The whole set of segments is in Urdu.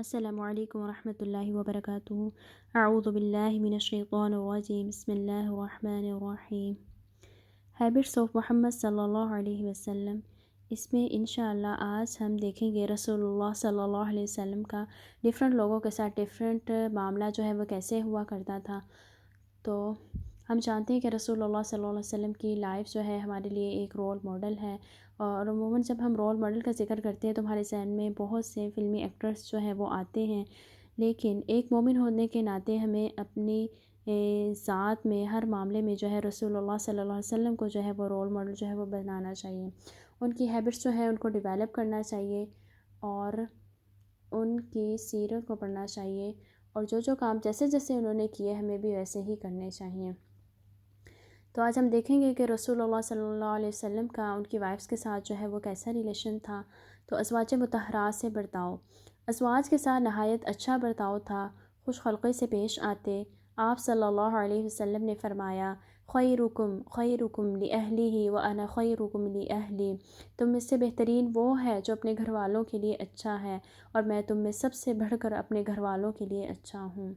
السلام علیکم ورحمۃ اللہ وبرکاتہ۔ اعوذ باللہ من الشیطان الرجیم، بسم اللہ الرحمن الرحیم۔ ہیبٹس آف محمد صلی اللہ علیہ وسلم، اس میں انشاءاللہ آج ہم دیکھیں گے رسول اللہ صلی اللہ علیہ وسلم کا ڈفرینٹ لوگوں کے ساتھ ڈفرینٹ معاملہ جو ہے وہ کیسے ہوا کرتا تھا۔ تو ہم جانتے ہیں کہ رسول اللہ صلی اللہ علیہ وسلم کی لائف جو ہے ہمارے لیے ایک رول ماڈل ہے، اور عموماً جب ہم رول ماڈل کا ذکر کرتے ہیں تو ہمارے ذہن میں بہت سے فلمی ایکٹرز جو ہیں وہ آتے ہیں، لیکن ایک مومن ہونے کے ناطے ہمیں اپنی ذات میں ہر معاملے میں جو ہے رسول اللہ صلی اللہ علیہ وسلم کو جو ہے وہ رول ماڈل جو ہے وہ بنانا چاہیے، ان کی ہیبٹس جو ہے ان کو ڈیولپ کرنا چاہیے، اور ان کی سیرت کو پڑھنا چاہیے، اور جو کام جیسے جیسے انہوں نے کیے ہمیں بھی ویسے ہی کرنے چاہیے۔ تو آج ہم دیکھیں گے کہ رسول اللہ صلی اللہ علیہ وسلم کا ان کی وائفز کے ساتھ جو ہے وہ کیسا ریلیشن تھا۔ تو ازواج مطہرات سے برتاؤ، ازواج کے ساتھ نہایت اچھا برتاؤ تھا، خوش خلقی سے پیش آتے۔ آپ صلی اللہ علیہ وسلم نے فرمایا، خیرکم خیرکم لأہلہ وانا خیرکم لأہلی، تم میں سے بہترین وہ ہے جو اپنے گھر والوں کے لیے اچھا ہے، اور میں تم میں سب سے بڑھ کر اپنے گھر والوں کے لیے اچھا ہوں۔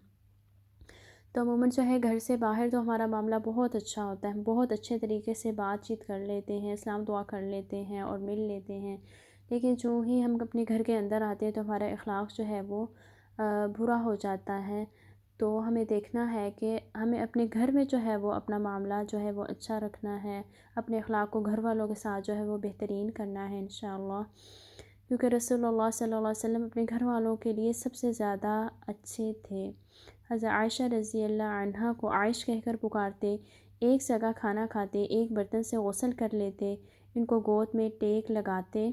تو عموماً جو ہے گھر سے باہر تو ہمارا معاملہ بہت اچھا ہوتا ہے، ہم بہت اچھے طریقے سے بات چیت کر لیتے ہیں، سلام دعا کر لیتے ہیں اور مل لیتے ہیں، لیکن جو ہی ہم اپنے گھر کے اندر آتے ہیں تو ہمارا اخلاق جو ہے وہ برا ہو جاتا ہے۔ تو ہمیں دیکھنا ہے کہ ہمیں اپنے گھر میں جو ہے وہ اپنا معاملہ جو ہے وہ اچھا رکھنا ہے، اپنے اخلاق کو گھر والوں کے ساتھ جو ہے وہ بہترین کرنا ہے انشاءاللہ، کیونکہ رسول اللہ صلی اللہ علیہ وسلم اپنے گھر والوں کے لیے سب سے زیادہ اچھے تھے۔ حضرت عائشہ رضی اللہ عنہا کو عائش کہہ کر پکارتے، ایک جگہ کھانا کھاتے، ایک برتن سے غسل کر لیتے، ان کو گود میں ٹیک لگاتے،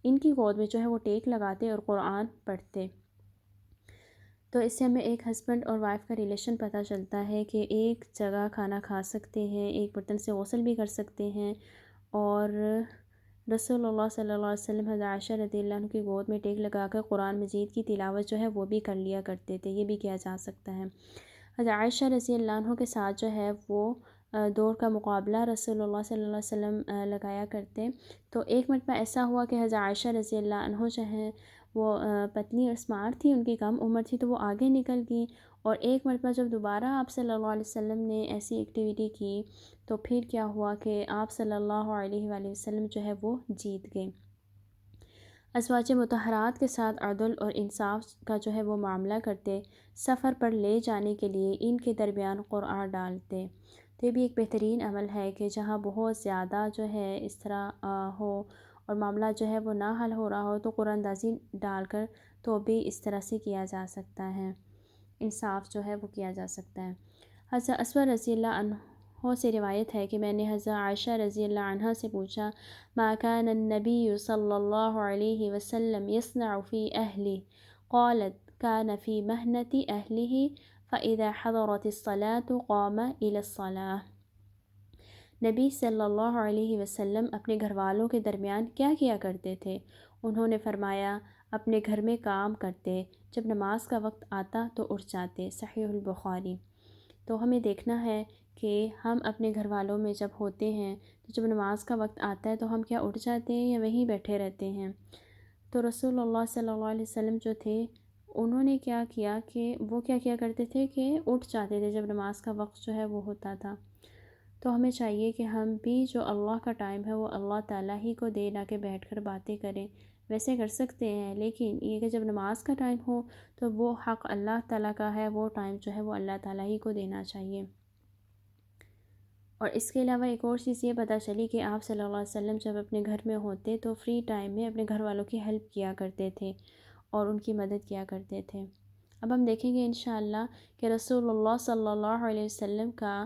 ان کی گود میں جو ہے وہ ٹیک لگاتے اور قرآن پڑھتے۔ تو اس سے ہمیں ایک ہسبینڈ اور وائف کا ریلیشن پتہ چلتا ہے کہ ایک جگہ کھانا کھا سکتے ہیں، ایک برتن سے غسل بھی کر سکتے ہیں، اور رسول اللہ صلی اللہ علیہ وسلم حضرت عائشہ رضی اللہ عنہ کی گود میں ٹیک لگا کر قرآن مجید کی تلاوت جو ہے وہ بھی کر لیا کرتے تھے، یہ بھی کیا جا سکتا ہے۔ حضرت عائشہ رضی اللہ عنہ کے ساتھ جو ہے وہ دور کا مقابلہ رسول اللہ صلی اللہ علیہ وسلم لگایا کرتے۔ تو ایک مرتبہ ایسا ہوا کہ حضرت عائشہ رضی اللہ عنہ جو ہے وہ پتلی اور اسمارٹ تھی، ان کی کم عمر تھی تو وہ آگے نکل گئیں، اور ایک مرتبہ جب دوبارہ آپ صلی اللہ علیہ وسلم نے ایسی ایکٹیویٹی کی تو پھر کیا ہوا کہ آپ صلی اللہ علیہ وآلہ وسلم جو ہے وہ جیت گئے۔ ازواج مطہرات کے ساتھ عدل اور انصاف کا جو ہے وہ معاملہ کرتے، سفر پر لے جانے کے لیے ان کے درمیان قرآن ڈالتے۔ تو یہ بھی ایک بہترین عمل ہے کہ جہاں بہت زیادہ جو ہے اس طرح ہو اور معاملہ جو ہے وہ نہ حل ہو رہا ہو تو قرآن دازی ڈال کر تو بھی اس طرح سے کیا جا سکتا ہے، انصاف جو ہے وہ کیا جا سکتا ہے۔ حضرت اسود رضی اللہ عنہ سے روایت ہے کہ میں نے حضرت عائشہ رضی اللہ عنہ سے پوچھا، ما كان النبی صلی اللہ علیہ وسلم يصنع فی اہلہ، قالت كان فی محنت اہلہ فاذا حضرت الصلاة قام الى الصلاة۔ نبی صلی اللہ علیہ وسلم اپنے گھر والوں کے درمیان کیا کیا کرتے تھے؟ انہوں نے فرمایا، اپنے گھر میں کام کرتے، جب نماز کا وقت آتا تو اٹھ جاتے، صحیح البخاری۔ تو ہمیں دیکھنا ہے کہ ہم اپنے گھر والوں میں جب ہوتے ہیں تو جب نماز کا وقت آتا ہے تو ہم کیا اٹھ جاتے ہیں یا وہیں بیٹھے رہتے ہیں؟ تو رسول اللہ صلی اللہ علیہ وسلم جو تھے انہوں نے کیا کیا کہ وہ کیا کیا کرتے تھے کہ اٹھ جاتے تھے جب نماز کا وقت جو ہے وہ ہوتا تھا۔ تو ہمیں چاہیے کہ ہم بھی جو اللہ کا ٹائم ہے وہ اللہ تعالیٰ ہی کو دے، نہ کہ بیٹھ کر باتیں کریں۔ ویسے کر سکتے ہیں لیکن یہ کہ جب نماز کا ٹائم ہو تو وہ حق اللہ تعالیٰ کا ہے، وہ ٹائم جو ہے وہ اللہ تعالیٰ ہی کو دینا چاہیے۔ اور اس کے علاوہ ایک اور چیز یہ پتہ چلی کہ آپ صلی اللہ علیہ وسلم جب اپنے گھر میں ہوتے تو فری ٹائم میں اپنے گھر والوں کی ہیلپ کیا کرتے تھے اور ان کی مدد کیا کرتے تھے۔ اب ہم دیکھیں گے انشاءاللہ کہ رسول اللہ صلی اللہ علیہ وسلم کا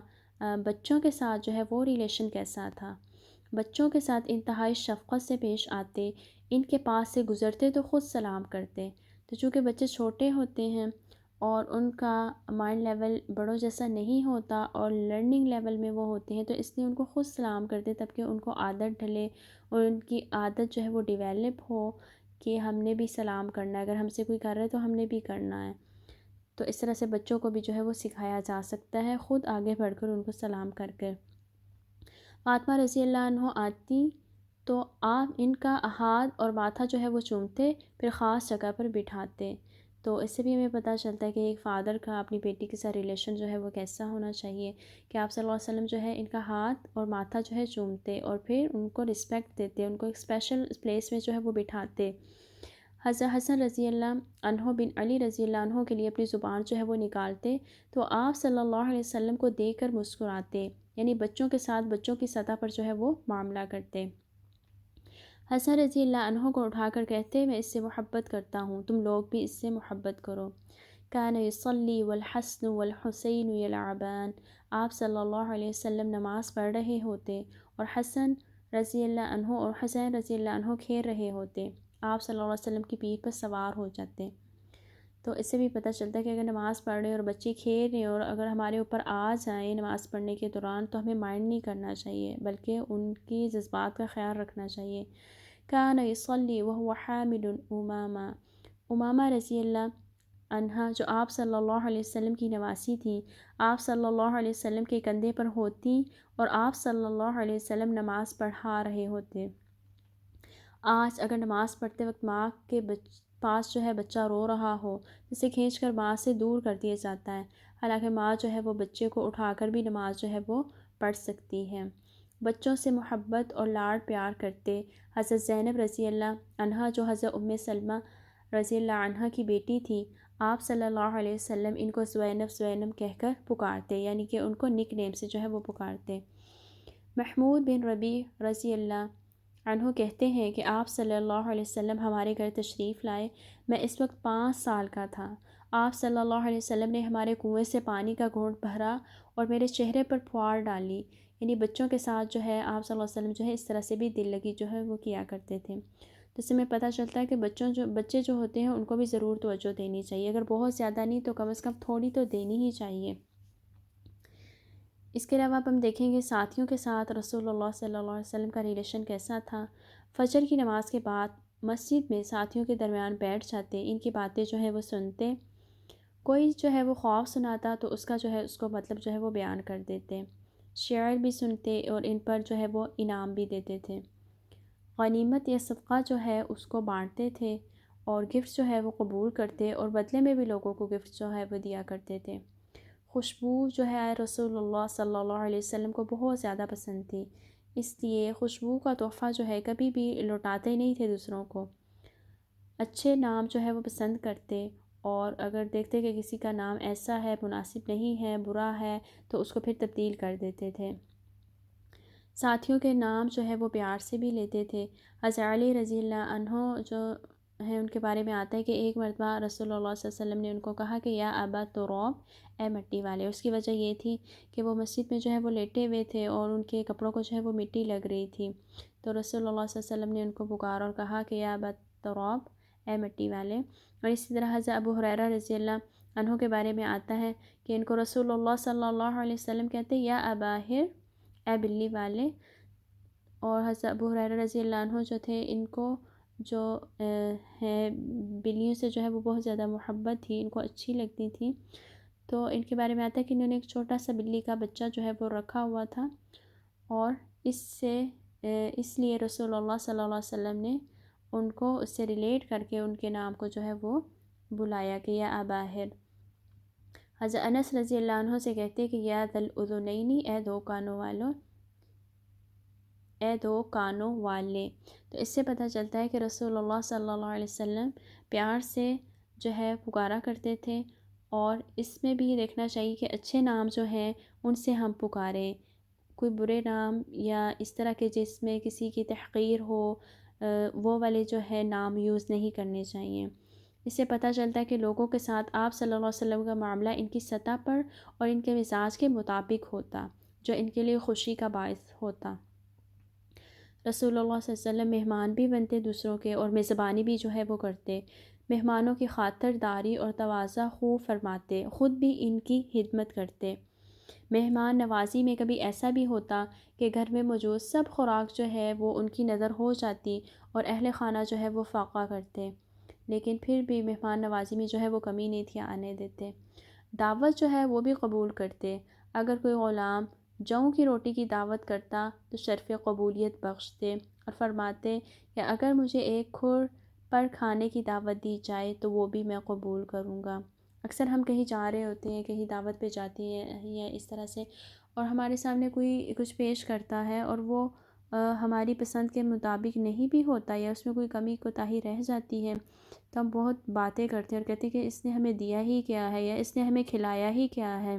بچوں کے ساتھ جو ہے وہ ریلیشن کیسا تھا۔ بچوں کے ساتھ انتہائی شفقت سے پیش آتے، ان کے پاس سے گزرتے تو خود سلام کرتے۔ تو چونکہ بچے چھوٹے ہوتے ہیں اور ان کا مائنڈ لیول بڑوں جیسا نہیں ہوتا اور لرننگ لیول میں وہ ہوتے ہیں، تو اس لیے ان کو خود سلام کرتے تب کہ ان کو عادت ڈلے اور ان کی عادت جو ہے وہ ڈیویلپ ہو کہ ہم نے بھی سلام کرنا ہے، اگر ہم سے کوئی کر رہا ہے تو ہم نے بھی کرنا ہے۔ تو اس طرح سے بچوں کو بھی جو ہے وہ سکھایا جا سکتا ہے، خود آگے بڑھ کر ان کو سلام کر کر۔ فاطمہ رضی اللہ عنہ آتی تو آپ ان کا ہاتھ اور ماتھا جو ہے وہ چومتے، پھر خاص جگہ پر بٹھاتے۔ تو اس سے بھی ہمیں پتہ چلتا ہے کہ ایک فادر کا اپنی بیٹی کے ساتھ ریلیشن جو ہے وہ کیسا ہونا چاہیے، کہ آپ صلی اللہ علیہ وسلم جو ہے ان کا ہاتھ اور ماتھا جو ہے چومتے اور پھر ان کو رسپیکٹ دیتے، ان کو ایک اسپیشل پلیس میں جو ہے وہ بٹھاتے۔ حضرت حسن رضی اللہ عنہ بن علی رضی اللہ عنہ کے لیے اپنی زبان جو ہے وہ نکالتے تو آپ صلی اللہ علیہ وسلم کو دیکھ کر مسکراتے، یعنی بچوں کے ساتھ بچوں کی سطح پر جو ہے وہ معاملہ کرتے۔ حسن رضی اللہ عنہ کو اٹھا کر کہتے میں اس سے محبت کرتا ہوں، تم لوگ بھی اس سے محبت کرو۔ کان یصلی والحسن والحسین یلعبان، آپ صلی اللہ علیہ وسلم نماز پڑھ رہے ہوتے اور حسن رضی اللہ عنہ اور حسین رضی اللہ عنہ کھیل رہے ہوتے، آپ صلی اللہ علیہ وسلم کی پیٹھ پر سوار ہو جاتے۔ تو اس سے بھی پتہ چلتا ہے کہ اگر نماز پڑھ رہے ہیں اور بچے کھیل رہے ہیں اور اگر ہمارے اوپر آ جائیں نماز پڑھنے کے دوران تو ہمیں مائنڈ نہیں کرنا چاہیے، بلکہ ان کی جذبات کا خیال رکھنا چاہیے۔ کان یصلی وهو حامل امامہ، امامہ رضی اللہ عنہا جو آپ صلی اللہ علیہ وسلم کی نواسی تھیں، آپ صلی اللہ علیہ وسلم کے کندھے پر ہوتی اور آپ صلی اللہ علیہ وسلم نماز پڑھا رہے ہوتے۔ آج اگر نماز پڑھتے وقت ماں کے پاس جو ہے بچہ رو رہا ہو، اسے کھینچ کر ماں سے دور کر دیا جاتا ہے، حالانکہ ماں جو ہے وہ بچے کو اٹھا کر بھی نماز جو ہے وہ پڑھ سکتی ہے۔ بچوں سے محبت اور لاڑ پیار کرتے۔ حضرت زینب رضی اللہ عنہا جو حضرت ام سلمہ رضی اللہ عنہا کی بیٹی تھی، آپ صلی اللہ علیہ وسلم ان کو زینب زینب کہہ کر پکارتے، یعنی کہ ان کو نک نیم سے جو ہے وہ پکارتے۔ محمود بن ربیع رضی اللہ عنہ کہتے ہیں کہ آپ صلی اللہ علیہ وسلم ہمارے گھر تشریف لائے، میں اس وقت 5 سال کا تھا۔ آپ صلی اللہ علیہ وسلم نے ہمارے کنویں سے پانی کا گھونٹ بھرا اور میرے چہرے پر پھوار ڈالی، یعنی بچوں کے ساتھ جو ہے آپ صلی اللہ علیہ وسلم جو ہے اس طرح سے بھی دل لگی جو ہے وہ کیا کرتے تھے۔ تو اس سے ہمیں پتہ چلتا ہے کہ بچے جو ہوتے ہیں ان کو بھی ضرور توجہ دینی چاہیے، اگر بہت زیادہ نہیں تو کم از کم تھوڑی تو دینی ہی چاہیے۔ اس کے علاوہ ہم دیکھیں گے ساتھیوں کے ساتھ رسول اللہ صلی اللہ علیہ وسلم کا ریلیشن کیسا تھا۔ فجر کی نماز کے بعد مسجد میں ساتھیوں کے درمیان بیٹھ جاتے، ان کی باتیں جو ہے وہ سنتے، کوئی جو ہے وہ خواب سناتا تو اس کا جو ہے اس کو مطلب جو ہے وہ بیان کر دیتے، شعر بھی سنتے اور ان پر جو ہے وہ انعام بھی دیتے تھے، غنیمت یا صدقہ جو ہے اس کو بانٹتے تھے اور گفٹ جو ہے وہ قبول کرتے اور بدلے میں بھی لوگوں کو گفٹ جو ہے وہ دیا کرتے تھے۔ خوشبو جو ہے رسول اللہ صلی اللہ علیہ وسلم کو بہت زیادہ پسند تھی، اس لیے خوشبو کا تحفہ جو ہے کبھی بھی لوٹاتے نہیں تھے دوسروں کو۔ اچھے نام جو ہے وہ پسند کرتے اور اگر دیکھتے کہ کسی کا نام ایسا ہے مناسب نہیں ہے، برا ہے، تو اس کو پھر تبدیل کر دیتے تھے۔ ساتھیوں کے نام جو ہے وہ پیار سے بھی لیتے تھے۔ حضرت علی رضی اللہ عنہ جو ہیں ان کے بارے میں آتا ہے کہ ایک مرتبہ رسول اللہ صلی اللہ علیہ وسلم نے ان کو کہا کہ یا ابا تراب، اے مٹی والے۔ اس کی وجہ یہ تھی کہ وہ مسجد میں جو ہے وہ لیٹے ہوئے تھے اور ان کے کپڑوں کو جو ہے وہ مٹی لگ رہی تھی، تو رسول اللہ صلی اللہ علیہ وسلم نے ان کو پکارا اور کہا کہ یا ابا تراب، اے مٹی والے۔ اور اسی طرح حضرت ابو ہریرہ رضی اللہ عنہ کے بارے میں آتا ہے کہ ان کو رسول اللہ صلی اللہ علیہ وسلم کہتے یا ابا ہر، اے بلی والے۔ اور حضرت ابو ہریرہ رضی اللہ عنہ جو تھے ان کو جو ہے بلیوں سے جو ہے وہ بہت زیادہ محبت تھی، ان کو اچھی لگتی تھی، تو ان کے بارے میں آتا ہے کہ انہوں نے ایک چھوٹا سا بلی کا بچہ جو ہے وہ رکھا ہوا تھا اور اس لیے رسول اللہ صلی اللہ علیہ وسلم نے ان کو اس سے ریلیٹ کر کے ان کے نام کو جو ہے وہ بلایا کہ یا ابا ہر۔ حضرت انس رضی اللہ عنہ سے کہتے کہ یا ذا الاذنین، اے دو کانوں والوں، اے دو کانوں والے۔ تو اس سے پتہ چلتا ہے کہ رسول اللہ صلی اللہ علیہ وسلم پیار سے جو ہے پکارا کرتے تھے، اور اس میں بھی یہ دیکھنا چاہیے کہ اچھے نام جو ہیں ان سے ہم پکاریں، کوئی برے نام یا اس طرح کے جس میں کسی کی تحقیر ہو وہ والے جو ہے نام یوز نہیں کرنے چاہیے۔ اس سے پتہ چلتا ہے کہ لوگوں کے ساتھ آپ صلی اللہ علیہ وسلم کا معاملہ ان کی سطح پر اور ان کے مزاج کے مطابق ہوتا، جو ان کے لیے خوشی کا باعث ہوتا۔ رسول اللہ صلی اللہ علیہ وسلم مہمان بھی بنتے دوسروں کے اور میزبانی بھی جو ہے وہ کرتے، مہمانوں کی خاطرداری اور تواضع خوب فرماتے، خود بھی ان کی خدمت کرتے۔ مہمان نوازی میں کبھی ایسا بھی ہوتا کہ گھر میں موجود سب خوراک جو ہے وہ ان کی نظر ہو جاتی اور اہل خانہ جو ہے وہ فاقہ کرتے، لیکن پھر بھی مہمان نوازی میں جو ہے وہ کمی نہیں تھی آنے دیتے۔ دعوت جو ہے وہ بھی قبول کرتے، اگر کوئی غلام جوں کی روٹی کی دعوت کرتا تو شرف قبولیت بخشتے، اور فرماتے کہ اگر مجھے ایک کھر پر کھانے کی دعوت دی جائے تو وہ بھی میں قبول کروں گا۔ اکثر ہم کہیں جا رہے ہوتے ہیں، کہیں دعوت پہ جاتے ہیں یا اس طرح سے، اور ہمارے سامنے کوئی کچھ پیش کرتا ہے اور وہ ہماری پسند کے مطابق نہیں بھی ہوتا یا اس میں کوئی کمی کوتاہی رہ جاتی ہے، تو ہم بہت باتیں کرتے ہیں اور کہتے ہیں کہ اس نے ہمیں دیا ہی کیا ہے یا اس نے ہمیں کھلایا ہی کیا ہے۔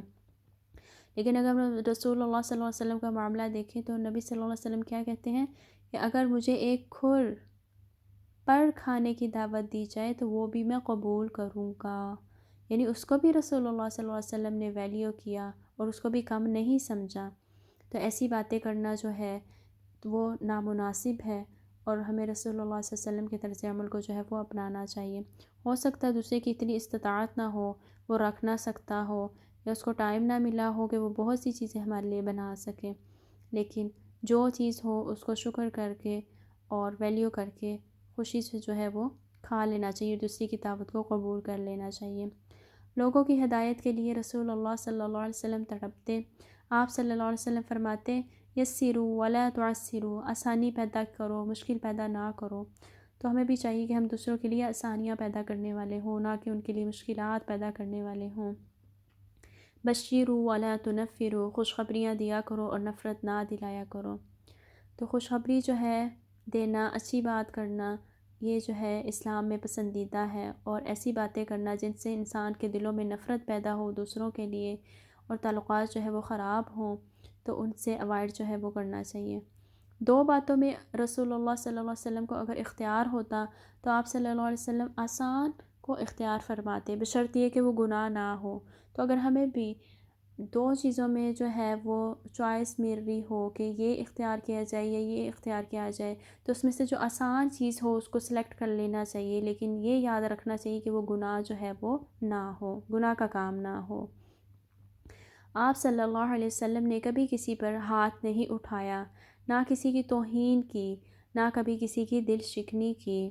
لیکن اگر ہم رسول اللہ صلی اللہ علیہ وسلم کا معاملہ دیکھیں تو نبی صلی اللہ علیہ وسلم کیا کہتے ہیں کہ اگر مجھے ایک کھر پر کھانے کی دعوت دی جائے تو وہ بھی میں قبول کروں گا، یعنی اس کو بھی رسول اللہ صلی اللہ علیہ وسلم نے ویلیو کیا اور اس کو بھی کم نہیں سمجھا۔ تو ایسی باتیں کرنا جو ہے وہ نامناسب ہے، اور ہمیں رسول اللہ صلی اللہ علیہ وسلم کے طرز عمل کو جو ہے وہ اپنانا چاہیے۔ ہو سکتا ہے دوسرے کی اتنی استطاعت نہ ہو، وہ رکھ نہ سکتا ہو یا اس کو ٹائم نہ ملا ہو کہ وہ بہت سی چیزیں ہمارے لیے بنا سکے، لیکن جو چیز ہو اس کو شکر کر کے اور ویلیو کر کے خوشی سے جو ہے وہ کھا لینا چاہیے، دوسری کی دعوت کو قبول کر لینا چاہیے۔ لوگوں کی ہدایت کے لیے رسول اللہ صلی اللہ علیہ وسلم تڑپتے۔ آپ صلی اللہ علیہ وسلم فرماتے یسروا ولا تعسروا، آسانی پیدا کرو، مشکل پیدا نہ کرو۔ تو ہمیں بھی چاہیے کہ ہم دوسروں کے لیے آسانیاں پیدا کرنے والے ہوں، نہ کہ ان کے لیے مشکلات پیدا کرنے والے ہوں۔ بشروا ولا تنفروا، خوشخبریاں دیا کرو اور نفرت نہ دلایا کرو۔ تو خوشخبری جو ہے دینا، اچھی بات کرنا، یہ جو ہے اسلام میں پسندیدہ ہے، اور ایسی باتیں کرنا جن سے انسان کے دلوں میں نفرت پیدا ہو دوسروں کے لیے اور تعلقات جو ہے وہ خراب ہوں، تو ان سے اوائڈ جو ہے وہ کرنا چاہیے۔ دو باتوں میں رسول اللہ صلی اللہ علیہ وسلم کو اگر اختیار ہوتا تو آپ صلی اللہ علیہ وسلم آسان کو اختیار فرماتے، بشرط یہ کہ وہ گناہ نہ ہو۔ تو اگر ہمیں بھی دو چیزوں میں جو ہے وہ چوائس مل رہی ہو کہ یہ اختیار کیا جائے یا یہ اختیار کیا جائے، تو اس میں سے جو آسان چیز ہو اس کو سلیکٹ کر لینا چاہیے، لیکن یہ یاد رکھنا چاہیے کہ وہ گناہ جو ہے وہ نہ ہو، گناہ کا کام نہ ہو۔ آپ صلی اللہ علیہ وسلم نے کبھی کسی پر ہاتھ نہیں اٹھایا، نہ کسی کی توہین کی، نہ کبھی کسی کی دل شکنی کی۔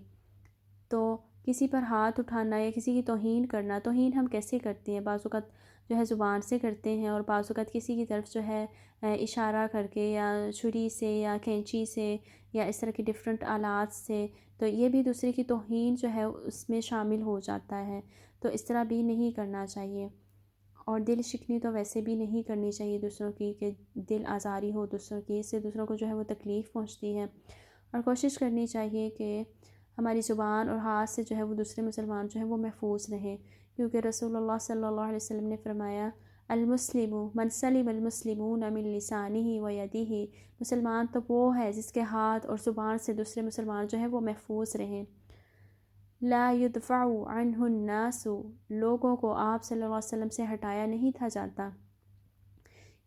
تو کسی پر ہاتھ اٹھانا یا کسی کی توہین کرنا، توہین ہم کیسے کرتے ہیں؟ بعض اوقات جو ہے زبان سے کرتے ہیں، اور بعض اوقات کسی کی طرف جو ہے اشارہ کر کے یا چھری سے یا کینچی سے یا اس طرح کے ڈیفرنٹ آلات سے، تو یہ بھی دوسرے کی توہین جو ہے اس میں شامل ہو جاتا ہے۔ تو اس طرح بھی نہیں کرنا چاہیے، اور دل شکنی تو ویسے بھی نہیں کرنی چاہیے دوسروں کی، کہ دل آزاری ہو دوسروں کی، اس سے دوسروں کو جو ہے وہ تکلیف پہنچتی ہے۔ اور کوشش کرنی چاہیے کہ ہماری زبان اور ہاتھ سے جو ہے وہ دوسرے مسلمان جو ہے وہ محفوظ رہیں، کیونکہ رسول اللہ صلی اللہ علیہ وسلم نے فرمایا المسلم من سلم المسلمون من لسانہ و یدہ، مسلمان تو وہ ہے جس کے ہاتھ اور زبان سے دوسرے مسلمان جو ہے وہ محفوظ رہیں۔ لا يدفع عنہ الناس، لوگوں کو آپ صلی اللہ علیہ وسلم سے ہٹایا نہیں تھا جاتا،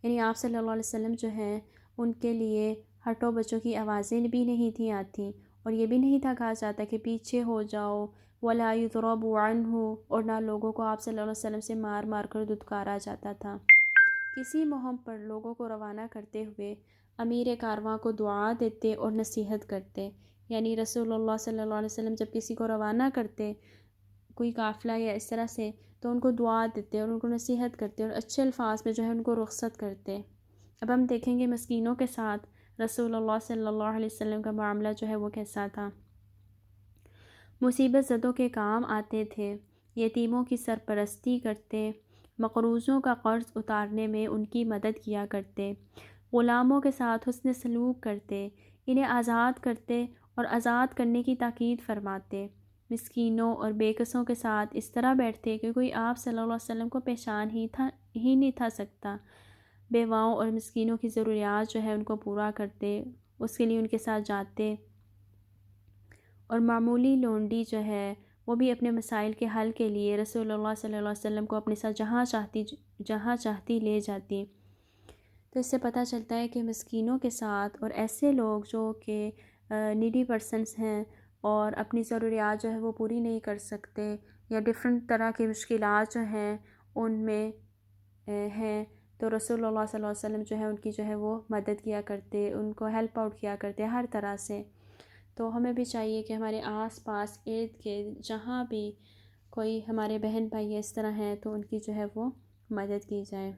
یعنی آپ صلی اللہ علیہ وسلم جو ہیں ان کے لیے ہٹو بچوں کی آوازیں بھی نہیں تھیں آتی، اور یہ بھی نہیں تھا کہا جاتا کہ پیچھے ہو جاؤ، ولا يضرب عنہ، اور نہ لوگوں کو آپ صلی اللہ علیہ وسلم سے مار مار کر دھتکارا جاتا تھا۔ کسی مہم پر لوگوں کو روانہ کرتے ہوئے امیر کارواں کو دعا دیتے اور نصیحت کرتے، یعنی رسول اللہ صلی اللہ علیہ وسلم جب کسی کو روانہ کرتے کوئی قافلہ یا اس طرح سے، تو ان کو دعا دیتے اور ان کو نصیحت کرتے اور اچھے الفاظ میں جو ہے ان کو رخصت کرتے۔ اب ہم دیکھیں گے مسکینوں کے ساتھ رسول اللہ صلی اللہ علیہ وسلم کا معاملہ جو ہے وہ کیسا تھا۔ مصیبت زدوں کے کام آتے تھے، یتیموں کی سرپرستی کرتے، مقروضوں کا قرض اتارنے میں ان کی مدد کیا کرتے، غلاموں کے ساتھ حسن سلوک کرتے، انہیں آزاد کرتے اور آزاد کرنے کی تاکید فرماتے، مسکینوں اور بے کسوں کے ساتھ اس طرح بیٹھتے کہ کوئی آپ صلی اللہ علیہ وسلم کو پہچان ہی نہیں تھا سکتا، بیواؤں اور مسکینوں کی ضروریات جو ہے ان کو پورا کرتے، اس کے لیے ان کے ساتھ جاتے، اور معمولی لونڈی جو ہے وہ بھی اپنے مسائل کے حل کے لیے رسول اللہ صلی اللہ علیہ وسلم کو اپنے ساتھ جہاں چاہتی لے جاتی۔ تو اس سے پتہ چلتا ہے کہ مسکینوں کے ساتھ اور ایسے لوگ جو کہ نیڈی پرسنس ہیں اور اپنی ضروریات جو ہے وہ پوری نہیں کر سکتے یا ڈفرینٹ طرح کی مشکلات جو ہیں ان میں ہیں، تو رسول اللہ صلی اللہ علیہ وسلم جو ہے ان کی جو ہے وہ مدد کیا کرتے، ان کو ہیلپ آؤٹ کیا کرتے ہر طرح سے۔ تو ہمیں بھی چاہیے کہ ہمارے آس پاس ارد گرد جہاں بھی کوئی ہمارے بہن بھائی اس طرح ہیں تو ان کی جو ہے وہ مدد کی جائے۔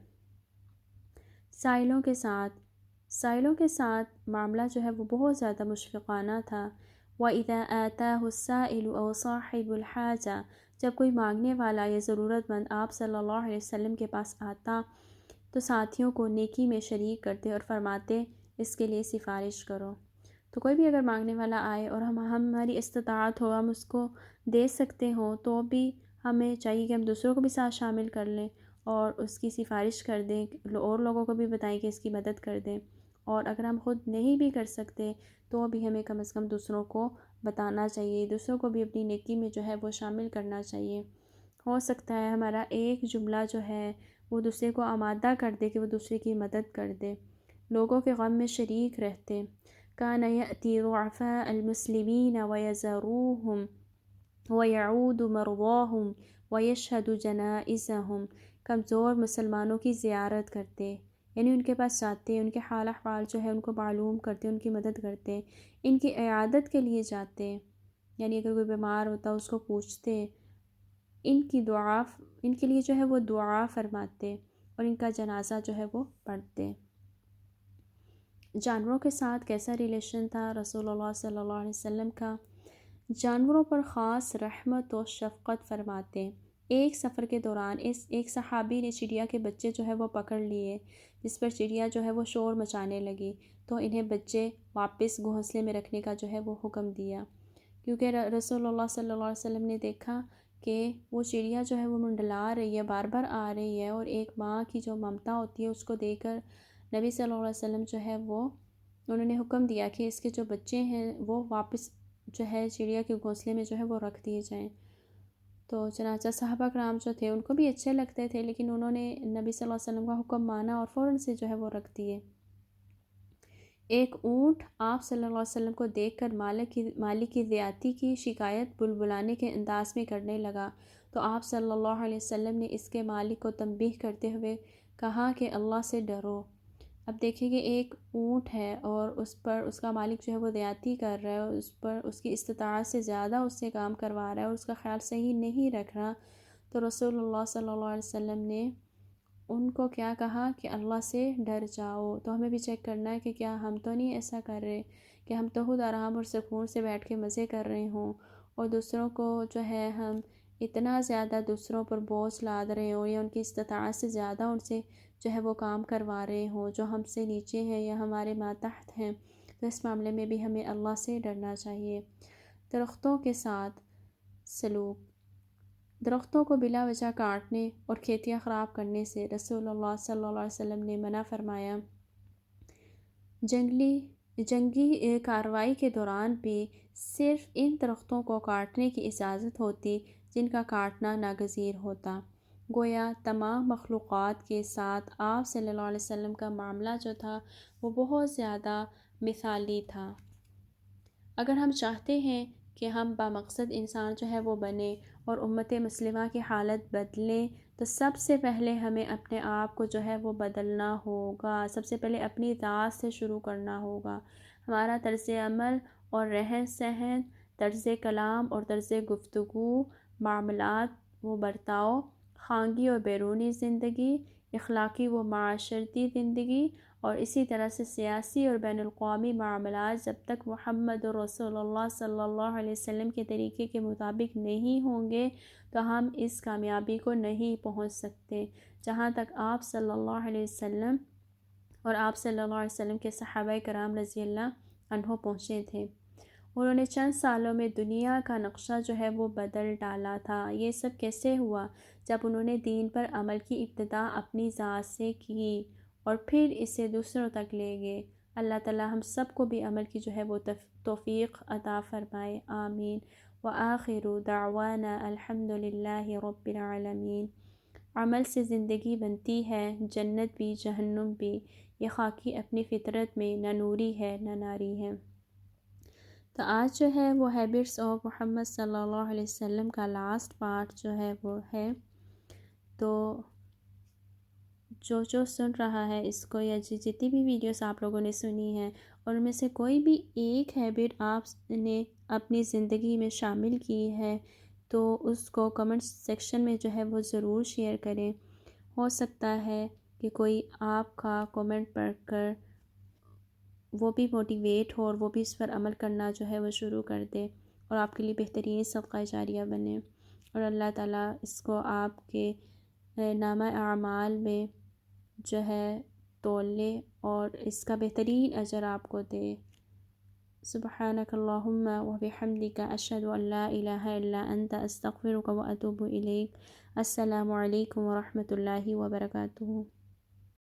سائلوں کے ساتھ معاملہ جو ہے وہ بہت زیادہ مشفقانہ تھا۔ وَإِذَا آتَاهُ السَّائِلُ أَوْ صَاحِبُ الْحَاجَةِ، جب کوئی مانگنے والا یا ضرورت مند آپ صلی اللہ علیہ وسلم کے پاس آتا تو ساتھیوں کو نیکی میں شریک کرتے اور فرماتے اس کے لیے سفارش کرو۔ تو کوئی بھی اگر مانگنے والا آئے اور ہماری استطاعت ہو، ہم اس کو دے سکتے ہوں، تو بھی ہمیں چاہیے کہ ہم دوسروں کو بھی ساتھ شامل کر لیں اور اس کی سفارش کر دیں، اور لوگوں کو بھی بتائیں کہ اس کی مدد کر دیں۔ اور اگر ہم خود نہیں بھی کر سکتے تو بھی ہمیں کم از کم دوسروں کو بتانا چاہیے، دوسروں کو بھی اپنی نیکی میں جو ہے وہ شامل کرنا چاہیے۔ ہو سکتا ہے ہمارا ایک جملہ جو ہے وہ دوسرے کو آمادہ کر دے کہ وہ دوسرے کی مدد کر دے، لوگوں کے غم میں شریک رہتے۔ کان یأتی ضعفاء المسلمین ویزوروہم ویعود مرضاہم ویشہد جنائزہم، کمزور مسلمانوں کی زیارت کرتے، یعنی ان کے پاس جاتے، ان کے حال احوال جو ہے ان کو معلوم کرتے، ان کی مدد کرتے، ان کی عیادت کے لیے جاتے، یعنی اگر کوئی بیمار ہوتا اس کو پوچھتے، ان کے لیے جو ہے وہ دعا فرماتے اور ان کا جنازہ جو ہے وہ پڑھتے۔ جانوروں کے ساتھ کیسا ریلیشن تھا رسول اللہ صلی اللہ علیہ وسلم کا؟ جانوروں پر خاص رحمت و شفقت فرماتے۔ ایک سفر کے دوران ایک صحابی نے چڑیا کے بچے جو ہے وہ پکڑ لیے، جس پر چڑیا جو ہے وہ شور مچانے لگی، تو انہیں بچے واپس گھونسلے میں رکھنے کا جو ہے وہ حکم دیا، کیونکہ رسول اللہ صلی اللہ علیہ وسلم نے دیکھا کہ وہ چڑیا جو ہے وہ منڈلا رہی ہے، بار بار آ رہی ہے، اور ایک ماں کی جو ممتا ہوتی ہے اس کو دیکھ کر نبی صلی اللہ علیہ وسلم جو ہے وہ انہوں نے حکم دیا کہ اس کے جو بچے ہیں وہ واپس جو ہے چڑیا کے گھونسلے میں جو ہے وہ رکھ دیے جائیں۔ تو چنانچہ صحابہ کرام جو تھے ان کو بھی اچھے لگتے تھے، لیکن انہوں نے نبی صلی اللہ علیہ وسلم کا حکم مانا اور فوراً سے جو ہے وہ رکھ دیے۔ ایک اونٹ آپ صلی اللہ علیہ وسلم کو دیکھ کر مالک کی زیادتی کی شکایت بلبلانے کے انداز میں کرنے لگا، تو آپ صلی اللہ علیہ وسلم نے اس کے مالک کو تنبیہ کرتے ہوئے کہا کہ اللہ سے ڈرو۔ اب دیکھیں کہ ایک اونٹ ہے اور اس پر اس کا مالک جو ہے وہ زیادتی کر رہا ہے، اور اس پر اس کی استطاعت سے زیادہ اس سے کام کروا رہا ہے اور اس کا خیال صحیح نہیں رکھ رہا، تو رسول اللہ صلی اللہ علیہ وسلم نے ان کو کیا کہا کہ اللہ سے ڈر جاؤ۔ تو ہمیں بھی چیک کرنا ہے کہ کیا ہم تو نہیں ایسا کر رہے کہ ہم تو خود آرام اور سکون سے بیٹھ کے مزے کر رہے ہوں، اور دوسروں کو جو ہے ہم اتنا زیادہ دوسروں پر بوجھ لاد رہے ہوں، یا ان کی استطاعت سے زیادہ ان سے جو ہے وہ کام کروا رہے ہوں جو ہم سے نیچے ہیں یا ہمارے ماتحت ہیں۔ تو اس معاملے میں بھی ہمیں اللہ سے ڈرنا چاہیے۔ درختوں کے ساتھ سلوک۔ درختوں کو بلا وجہ کاٹنے اور کھیتیاں خراب کرنے سے رسول اللہ صلی اللہ علیہ وسلم نے منع فرمایا۔ جنگی کارروائی کے دوران بھی صرف ان درختوں کو کاٹنے کی اجازت ہوتی جن کا کاٹنا ناگزیر ہوتا۔ گویا تمام مخلوقات کے ساتھ آپ صلی اللہ علیہ وسلم کا معاملہ جو تھا وہ بہت زیادہ مثالی تھا۔ اگر ہم چاہتے ہیں کہ ہم بامقصد انسان جو ہے وہ بنے اور امت مسلمہ کی حالت بدلیں، تو سب سے پہلے ہمیں اپنے آپ کو جو ہے وہ بدلنا ہوگا، سب سے پہلے اپنی ذات سے شروع کرنا ہوگا۔ ہمارا طرز عمل اور رہن سہن، طرز کلام اور طرز گفتگو، معاملات و برتاؤ، خانگی اور بیرونی زندگی، اخلاقی و معاشرتی زندگی، اور اسی طرح سے سیاسی اور بین الاقوامی معاملات جب تک محمد رسول اللہ صلی اللہ علیہ وسلم کے طریقے کے مطابق نہیں ہوں گے تو ہم اس کامیابی کو نہیں پہنچ سکتے جہاں تک آپ صلی اللہ علیہ وسلم اور آپ صلی اللہ علیہ وسلم کے صحابہ کرام رضی اللہ عنہ پہنچے تھے۔ انہوں نے چند سالوں میں دنیا کا نقشہ جو ہے وہ بدل ڈالا تھا۔ یہ سب کیسے ہوا؟ جب انہوں نے دین پر عمل کی ابتدا اپنی ذات سے کی اور پھر اسے دوسروں تک لے گئے۔ اللہ تعالی ہم سب کو بھی عمل کی جو ہے وہ توفیق عطا فرمائے، آمین۔ وآخر دعوانا الحمد للہ رب العالمین۔ عمل سے زندگی بنتی ہے، جنت بھی جہنم بھی، یہ خاکی اپنی فطرت میں نہ نوری ہے نہ ناری ہے۔ تو آج جو ہے وہ ہیبٹس آف محمد صلی اللہ علیہ وسلم کا لاسٹ پارٹ جو ہے وہ ہے، تو جو سن رہا ہے اس کو، یا جتنی بھی ویڈیوز آپ لوگوں نے سنی ہیں اور ان میں سے کوئی بھی ایک ہیبٹ آپ نے اپنی زندگی میں شامل کی ہے تو اس کو کمنٹ سیکشن میں جو ہے وہ ضرور شیئر کریں۔ ہو سکتا ہے کہ کوئی آپ کا کومنٹ پڑھ کر وہ بھی موٹیویٹ ہو اور وہ بھی اس پر عمل کرنا جو ہے وہ شروع کر دے اور آپ کے لیے بہترین صدقہ جاریہ بنے، اور اللہ تعالیٰ اس کو آپ کے نامہ اعمال میں جو ہے تول لے اور اس کا بہترین اجر آپ کو دے۔ سبحانک اللہم و بحمدک اشہد ان لا الہ الا انت استغفرک و اتوب الیک۔ السلام علیکم ورحمۃ اللہ وبرکاتہ۔